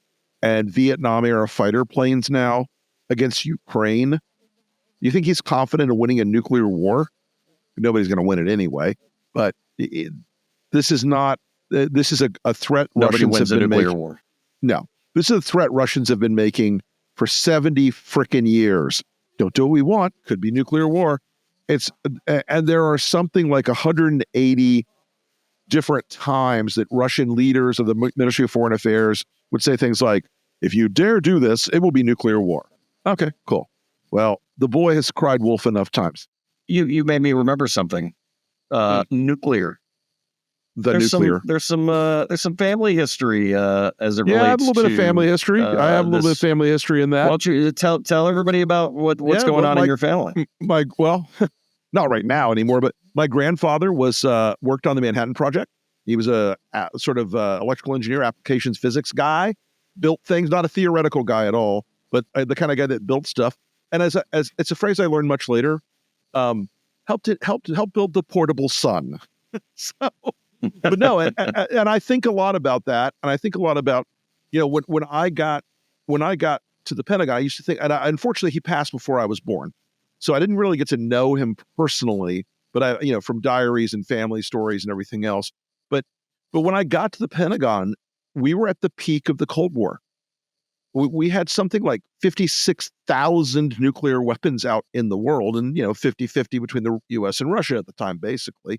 and Vietnam era fighter planes now against Ukraine? You think he's confident in winning a nuclear war? Nobody's going to win it anyway. But this is not. This is a threat Nobody Russians wins have a been nuclear making. war. No, this is a threat Russians have been making for 70 frickin' years. Don't do what we want. Could be nuclear war. And there are something like 180 different times that Russian leaders of the Ministry of Foreign Affairs would say things like, if you dare do this, it will be nuclear war. Okay, cool. Well, the boy has cried wolf enough times. You made me remember something. Nuclear. There's Nuclear. There's some family history as it relates. Yeah, I have a little bit of family history. I have a little bit of this- family history in that. Why don't you tell everybody about what's Yeah, going well, on in your family? Well, not right now anymore, but my grandfather was worked on the Manhattan Project. He was a sort of electrical engineer, applications physics guy, built things, not a theoretical guy at all, but the kind of guy that built stuff. And as it's a phrase I learned much later, helped build the portable sun. So, but no, and I think a lot about that, and I think a lot about, when I got to the Pentagon, I used to think, and unfortunately he passed before I was born, so I didn't really get to know him personally, but I, from diaries and family stories and everything else. But when I got to the Pentagon, we were at the peak of the Cold War. We had something like 56,000 nuclear weapons out in the world, and 50-50 between the U.S. and Russia at the time, basically.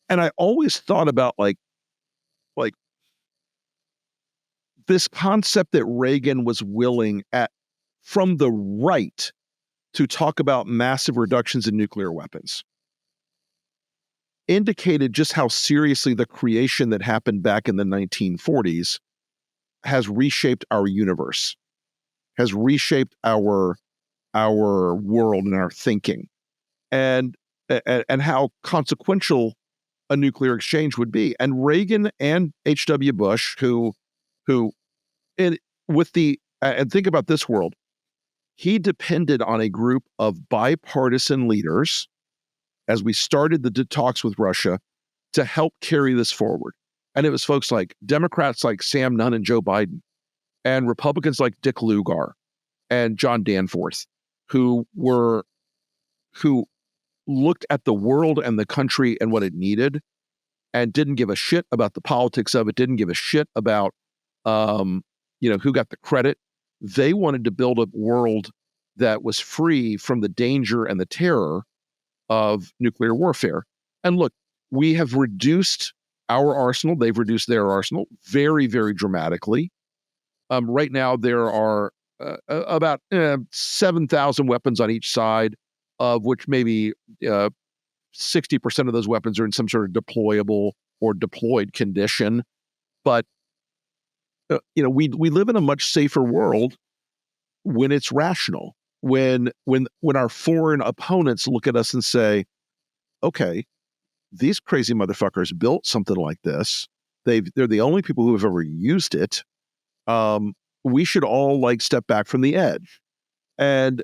And I always thought about like this concept that Reagan was willing from the right to talk about massive reductions in nuclear weapons indicated just how seriously the creation that happened back in the 1940s has reshaped our universe, has reshaped our world and our thinking, and how consequential a nuclear exchange would be. And Reagan and H.W. Bush, who and think about this world, he depended on a group of bipartisan leaders as we started the talks with Russia to help carry this forward. And it was folks like Democrats like Sam Nunn and Joe Biden, and Republicans like Dick Lugar and John Danforth, who looked at the world and the country and what it needed and didn't give a shit about the politics of it, didn't give a shit about who got the credit. They wanted to build a world that was free from the danger and the terror of nuclear warfare. And look, we have reduced our arsenal. They've reduced their arsenal very, very dramatically. Right now, there are about 7,000 weapons on each side, of which maybe 60% of those weapons are in some sort of deployable or deployed condition. But we live in a much safer world when it's rational. When our foreign opponents look at us and say, okay, these crazy motherfuckers built something like this. They're the only people who have ever used it. We should all step back from the edge. And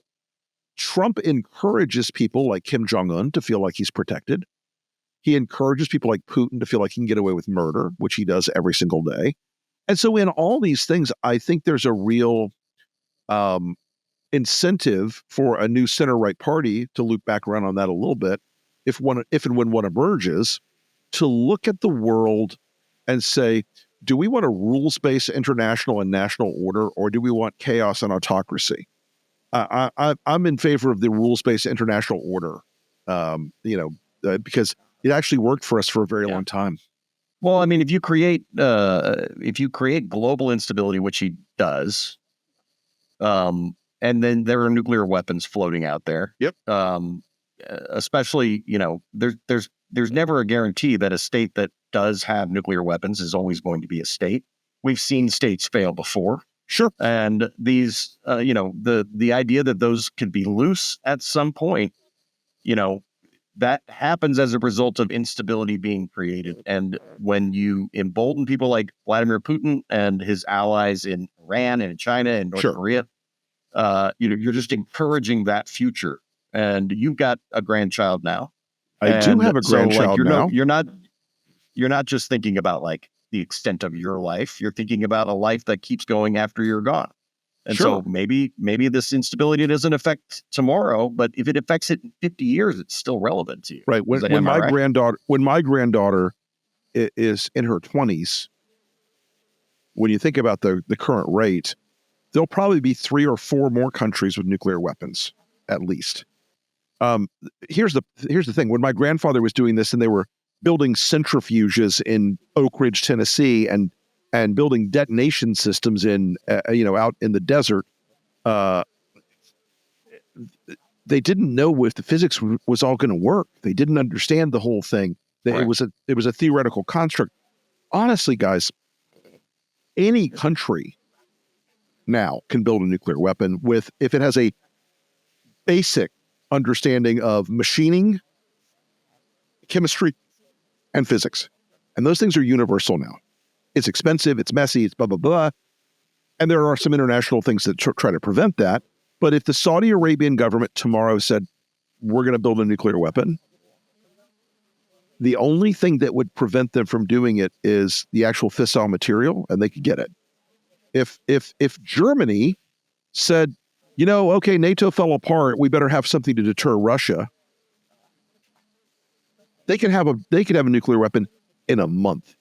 Trump encourages people like Kim Jong-un to feel like he's protected. He encourages people like Putin to feel like he can get away with murder, which he does every single day. And so in all these things, I think there's a real incentive for a new center-right party, to loop back around on that a little bit, if and when one emerges, to look at the world and say, do we want a rules-based international and national order, or do we want chaos and autocracy? I'm in favor of the rules-based international order, because it actually worked for us for a very long time. Well, I mean, if you create global instability, which he does, and then there are nuclear weapons floating out there. Yep. Especially, there's never a guarantee that a state that does have nuclear weapons is always going to be a state. We've seen states fail before. Sure. And these, the idea that those could be loose at some point, that happens as a result of instability being created. And when you embolden people like Vladimir Putin and his allies in Iran and in China and North Korea, you're just encouraging that future. And you've got a grandchild now. I do have a grandchild now. You're not just thinking about like the extent of your life. You're thinking about a life that keeps going after you're gone. And so maybe this instability doesn't affect tomorrow, but if it affects it in 50 years, it's still relevant to you. Right. When my granddaughter is in her 20s, when you think about the current rate, there'll probably be 3 or 4 more countries with nuclear weapons, at least. Here's the thing. When my grandfather was doing this and they were building centrifuges in Oak Ridge, Tennessee, and building detonation systems in out in the desert, they didn't know if the physics was all going to work. They didn't understand the whole thing. Right. It was a theoretical construct. Honestly, guys, any country now can build a nuclear weapon if it has a basic understanding of machining, chemistry, and physics. And those things are universal now. It's expensive, it's messy, it's blah, blah, blah. And there are some international things that try to prevent that. But if the Saudi Arabian government tomorrow said, we're going to build a nuclear weapon, the only thing that would prevent them from doing it is the actual fissile material, and they could get it. If Germany said, okay, NATO fell apart, we better have something to deter Russia, they could have a nuclear weapon in a month.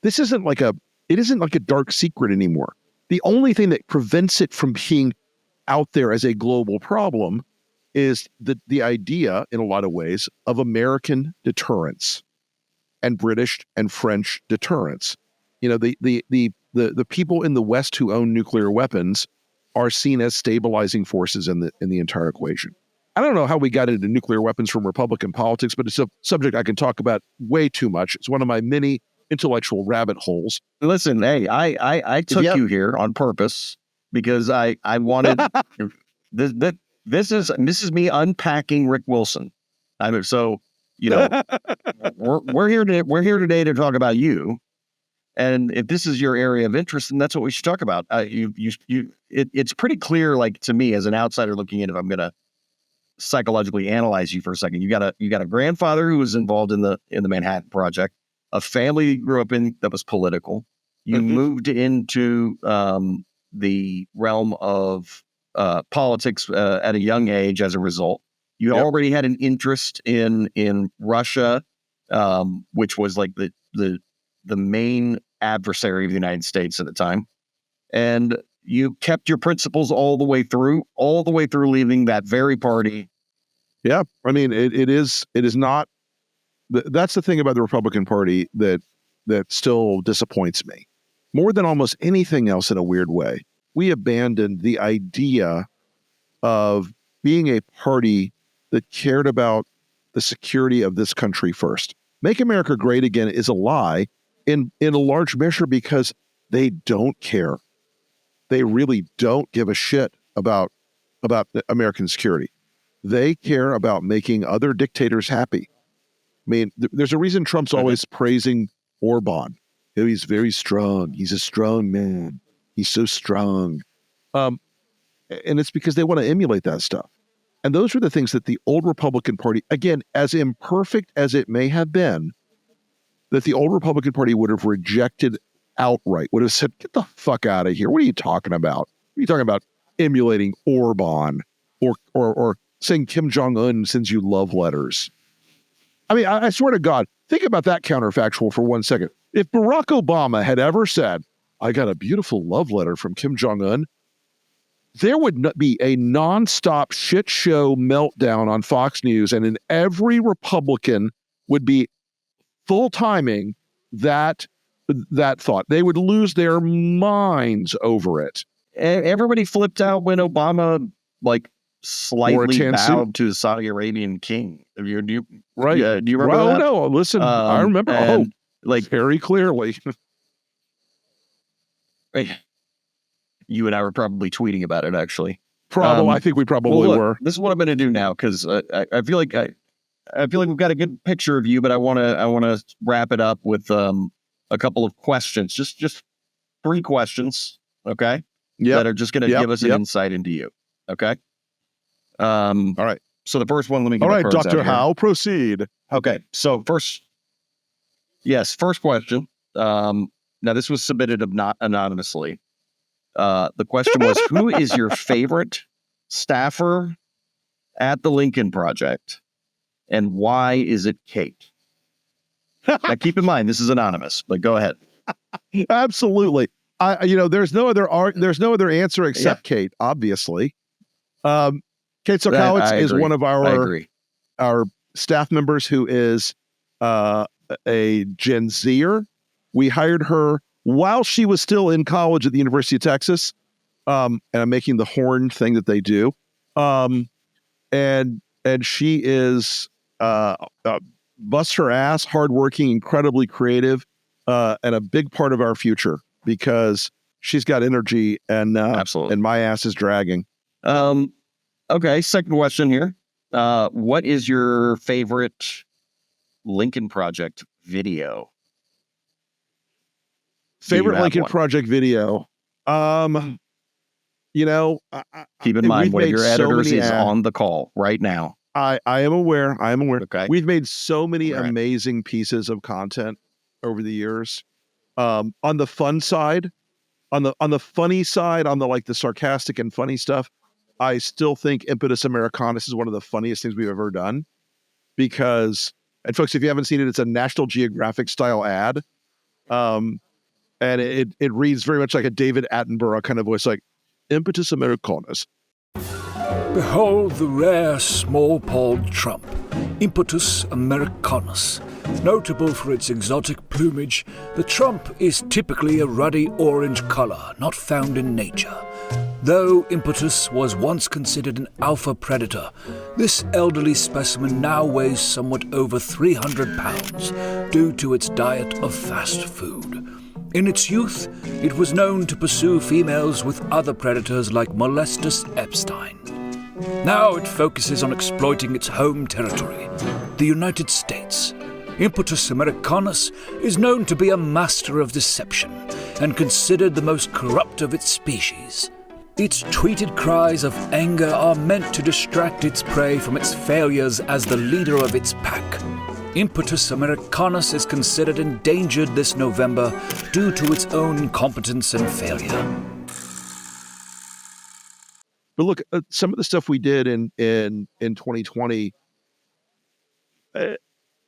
This isn't like a dark secret anymore. The only thing that prevents it from being out there as a global problem is the idea, in a lot of ways, of American deterrence and British and French deterrence. The people in the West who own nuclear weapons are seen as stabilizing forces in the entire equation. I don't know how we got into nuclear weapons from Republican politics, but it's a subject I can talk about way too much. It's one of my many intellectual rabbit holes. Listen, hey, I took you here on purpose because I wanted this is me unpacking Rick Wilson. We're here today to talk about you. And if this is your area of interest, then that's what we should talk about. It's pretty clear, like to me as an outsider looking in, if I'm going to psychologically analyze you for a second, you got a grandfather who was involved in the Manhattan Project, a family you grew up in that was political. You moved into the realm of politics at a young age as a result. You already had an interest in Russia, which was like the main adversary of the United States at the time. And you kept your principles all the way through leaving that very party. Yeah. I mean, it is not, that's the thing about the Republican Party that still disappoints me more than almost anything else in a weird way. We abandoned the idea of being a party that cared about the security of this country first. Make America Great Again is a lie in a large measure because they don't care. They really don't give a shit about American security. They care about making other dictators happy. I mean, there's a reason Trump's always praising Orban. He's very strong. He's a strong man. He's so strong. And it's because they want to emulate that stuff. And those are the things that the old Republican Party, again, as imperfect as it may have been, that the old Republican Party would have rejected outright, would have said, get the fuck out of here. What are you talking about? What are you talking about? emulating Orban or saying Kim Jong-un sends you love letters. I mean, I swear to God, think about that counterfactual for 1 second. If Barack Obama had ever said, I got a beautiful love letter from Kim Jong-un, there would not be a nonstop shit show meltdown on Fox News, and in every Republican would be full timing that thought. They would lose their minds over it. Everybody flipped out when Obama slightly chance bowed to the Saudi Arabian king. Do you Right? do you remember Well, that? no, listen, I remember and, very clearly. You and I were probably tweeting about it, actually. I think we probably Look, were. This is what I'm going to do now, because I feel like we've got a good picture of you, but I want to wrap it up with a couple of questions, just 3 questions, okay? Yeah. That are just going to give us an insight into you, okay? All right. So the first one, let me get All my right, cards out Dr. here. Howe, proceed. Okay, so first question. Now this was submitted anonymously. The question was, who is your favorite staffer at the Lincoln Project, and why is it Kate? Now keep in mind, this is anonymous, but go ahead. Absolutely. There's no other answer except Kate, obviously. Kate Sokowitz is one of our staff members who is a Gen Zer. We hired her while she was still in college at the University of Texas. And I'm making the horn thing that they do. And she is busts her ass, hardworking, incredibly creative, and a big part of our future because she's got energy and Absolutely. And my ass is dragging. Okay, second question here. What is your favorite Lincoln Project video? Favorite Lincoln Project video? Keep in mind, one of your editors is on the call right now. I am aware. Okay. We've made so many amazing pieces of content over the years. On the fun side, on the funny side, on the sarcastic and funny stuff, I still think Impetus Americanus is one of the funniest things we've ever done. Because, and folks, if you haven't seen it, it's a National Geographic style ad. And it reads very much like a David Attenborough kind of voice, like Impetus Americanus. Behold the rare small-pawed trump, Impetus americanus. Notable for its exotic plumage, the trump is typically a ruddy orange color not found in nature. Though Impetus was once considered an alpha predator, this elderly specimen now weighs somewhat over 300 pounds due to its diet of fast food. In its youth, it was known to pursue females with other predators like Molestus epstein. Now it focuses on exploiting its home territory, the United States. Impetus americanus is known to be a master of deception and considered the most corrupt of its species. Its tweeted cries of anger are meant to distract its prey from its failures as the leader of its pack. Impetus americanus is considered endangered this November due to its own incompetence and failure. But look, some of the stuff we did in 2020,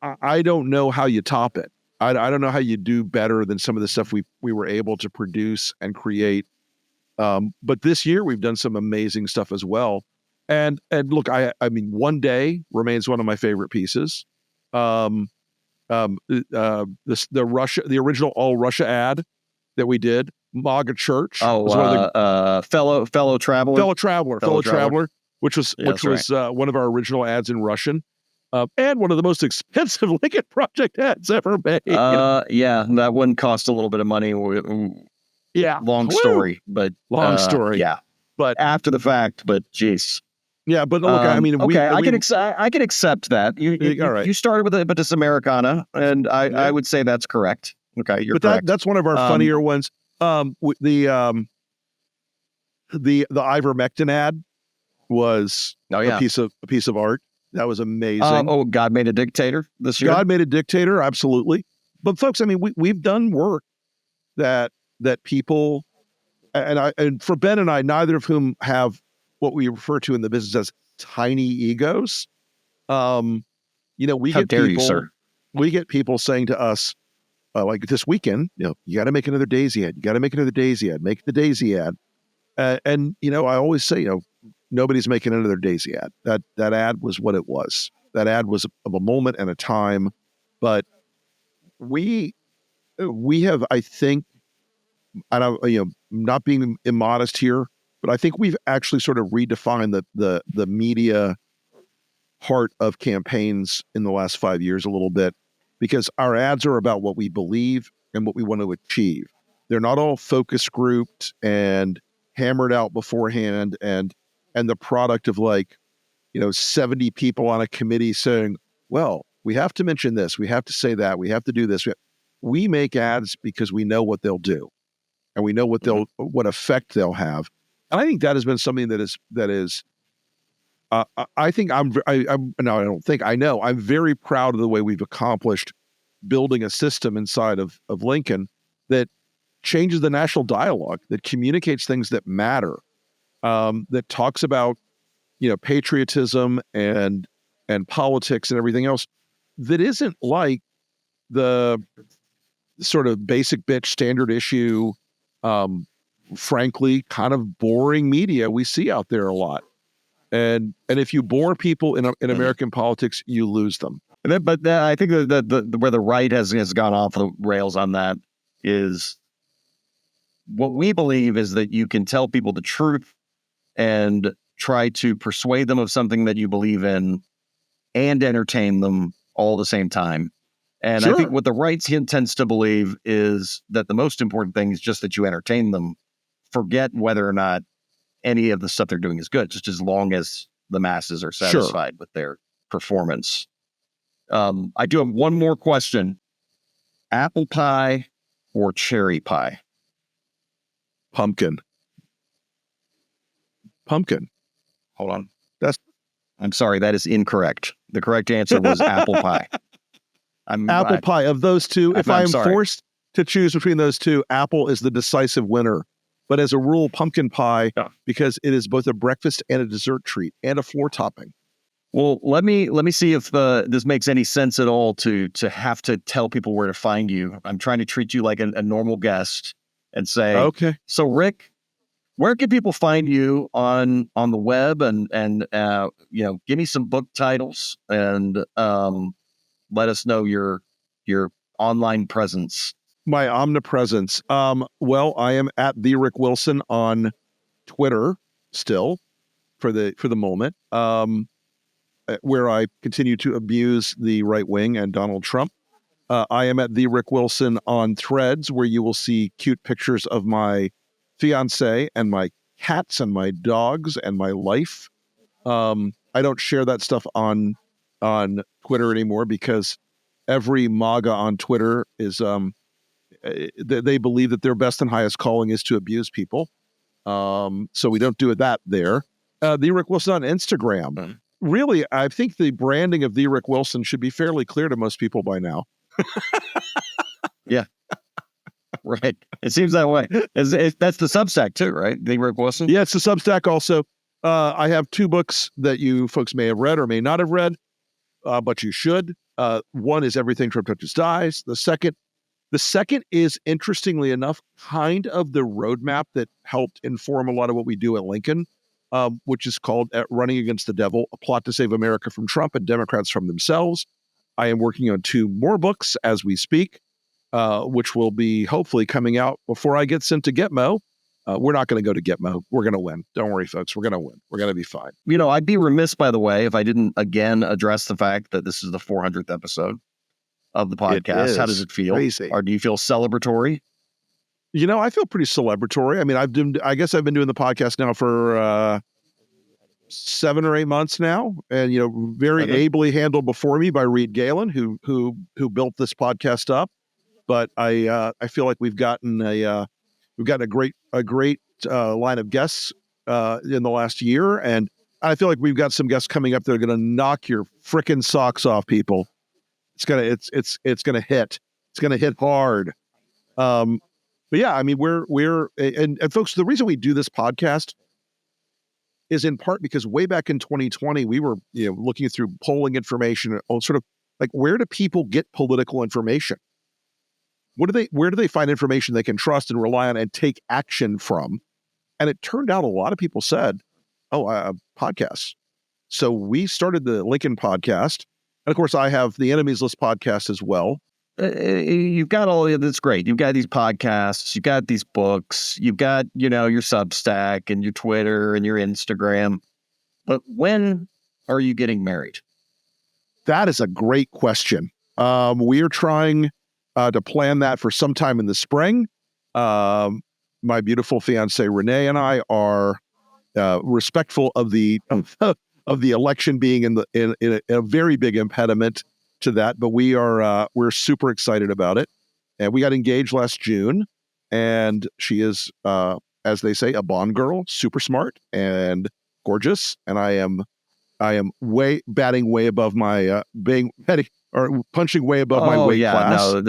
I don't know how you top it. I don't know how you do better than some of the stuff we were able to produce and create. But this year we've done some amazing stuff as well. And look, I mean, One Day remains one of my favorite pieces. The original All Russia ad that we did, MAGA Church. Fellow Traveler, which was one of our original ads in Russian, and one of the most expensive Lincoln Project ads ever made. Yeah, that one cost a little bit of money. Yeah, long story, but Yeah, but after the fact, but geez. Yeah, but look, I mean, I can accept that. All right. You started with Impetus Americana, and I would say that's correct. Okay, you're correct. That's one of our funnier ones. The ivermectin ad was a piece of art. That was amazing. God Made a Dictator this year. God Made a Dictator, absolutely. But folks, I mean, we've done work that people and for Ben and I, neither of whom have what we refer to in the business as tiny egos. We How get dare people, you, sir? we get people saying to us, like this weekend, you got to make another Daisy ad. You got to make another Daisy ad. Make the Daisy ad. And I always say, nobody's making another Daisy ad. That ad was what it was. That ad was of a moment and a time. But we have, I think, I don't, not being immodest here, but I think we've actually sort of redefined the media part of campaigns in the last 5 years a little bit, because our ads are about what we believe and what we want to achieve. They're not all focus grouped and hammered out beforehand and the product of 70 people on a committee saying, well, we have to mention this, we have to say that, we have to do this. We make ads because we know what they'll do, and we know what effect they'll have. And I think that has been something that is. I think I know I'm very proud of the way we've accomplished building a system inside of Lincoln that changes the national dialogue, that communicates things that matter, that talks about patriotism and politics and everything else, that isn't like the sort of basic bitch standard issue, frankly, kind of boring media we see out there a lot. And if you bore people in American politics, you lose them. But I think the where the right has gone off the rails on that is what we believe is that you can tell people the truth and try to persuade them of something that you believe in and entertain them all at the same time. And Sure. I think what the right tends to believe is that the most important thing is just that you entertain them. Forget whether or not any of the stuff they're doing is good, just as long as the masses are satisfied with their performance. I do have one more question. Apple pie or cherry pie? Pumpkin. Hold on. That's- I'm sorry, that is incorrect. The correct answer was apple pie. Apple pie. Of those two, if I'm I'm sorry. forced to choose between those two, apple is the decisive winner. But as a rule, pumpkin pie, because it is both a breakfast and a dessert treat and a floor topping. Well, let me see if this makes any sense at all to have to tell people where to find you. I'm trying to treat you like a normal guest and say, Okay. So Rick, where can people find you on the web and give me some book titles and let us know your online presence. My omnipresence. Well, I am at the Rick Wilson on Twitter still for the moment, where I continue to abuse the right wing and Donald Trump. I am at the Rick Wilson on Threads, where you will see cute pictures of my fiance and my cats and my dogs and my life. I don't share that stuff on Twitter anymore because every MAGA on Twitter is they believe that their best and highest calling is to abuse people. So we don't do that there. The Rick Wilson on Instagram. Really, I think the branding of the Rick Wilson should be fairly clear to most people by now. Yeah. Right. It seems that way. That's the Substack too, right? The Rick Wilson? Yeah, it's the Substack also. I have 2 books that you folks may have read or may not have read, but you should. One is Everything Trump Touches Dies. The second is, interestingly enough, kind of the roadmap that helped inform a lot of what we do at Lincoln, which is called Running Against the Devil, A Plot to Save America from Trump and Democrats from Themselves. I am working on 2 more books as we speak, which will be hopefully coming out before I get sent to Gitmo. We're not going to go to Gitmo. We're going to win. Don't worry, folks. We're going to win. We're going to be fine. You know, I'd be remiss, by the way, if I didn't again address the fact that this is the 400th episode of the podcast. How does it feel? Crazy. Or do you feel celebratory? You know, I feel pretty celebratory. I mean, I guess I've been doing the podcast now for 7 or 8 months now, and very ably handled before me by Reed Galen, who built this podcast up. But I feel like we've gotten a great line of guests in the last year, and I feel like we've got some guests coming up that are going to knock your frickin' socks off, people. It's gonna hit. It's gonna hit hard. yeah, I mean, we're and folks, the reason we do this podcast is in part because way back in 2020, we were looking through polling information on sort of like, where do people get political information? Where do they find information they can trust and rely on and take action from? And it turned out a lot of people said, podcasts. So we started the Lincoln podcast. And of course, I have the Enemies List podcast as well. You've got all of that's great. You've got these podcasts, you've got these books, you've got, your Substack and your Twitter and your Instagram. But when are you getting married? That is a great question. We are trying to plan that for sometime in the spring. My beautiful fiance Renee and I are respectful of the election being in a very big impediment to that, but we're super excited about it. And we got engaged last June, and she is, as they say, a Bond girl, super smart and gorgeous. And I am batting way above my punching way above my weight class. No,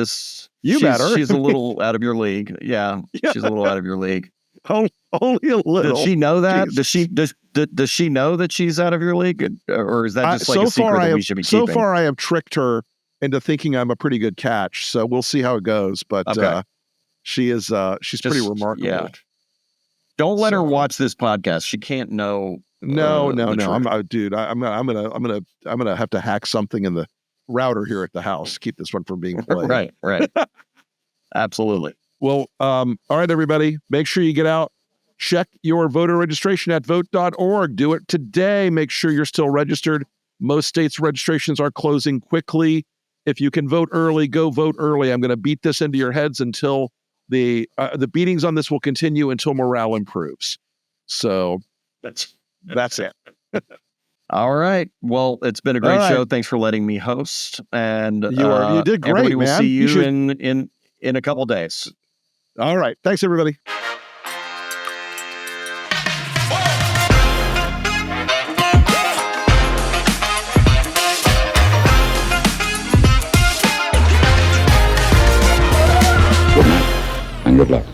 you better. She's a little out of your league. Yeah, she's a little out of your league. Only a little. Does she know that? Jeez. Does she know that she's out of your league, or is that just like a secret that we should be keeping? So far, I have tricked her into thinking I'm a pretty good catch. So we'll see how it goes. But she's pretty remarkable. Yeah. Don't let her watch this podcast. She can't know. No. I'm gonna have to hack something in the router here at the house. Keep this one from being played. Right. Absolutely. Well, all right, everybody, make sure you get out. Check your voter registration at vote.org. Do it today. Make sure you're still registered. Most states' registrations are closing quickly. If you can vote early, go vote early. I'm going to beat this into your heads until the beatings on this will continue until morale improves. So that's it. All right. Well, it's been a great show. Thanks for letting me host. And you did great, everybody will man. see you in a couple days. All right. Thanks, everybody. Good night and good luck.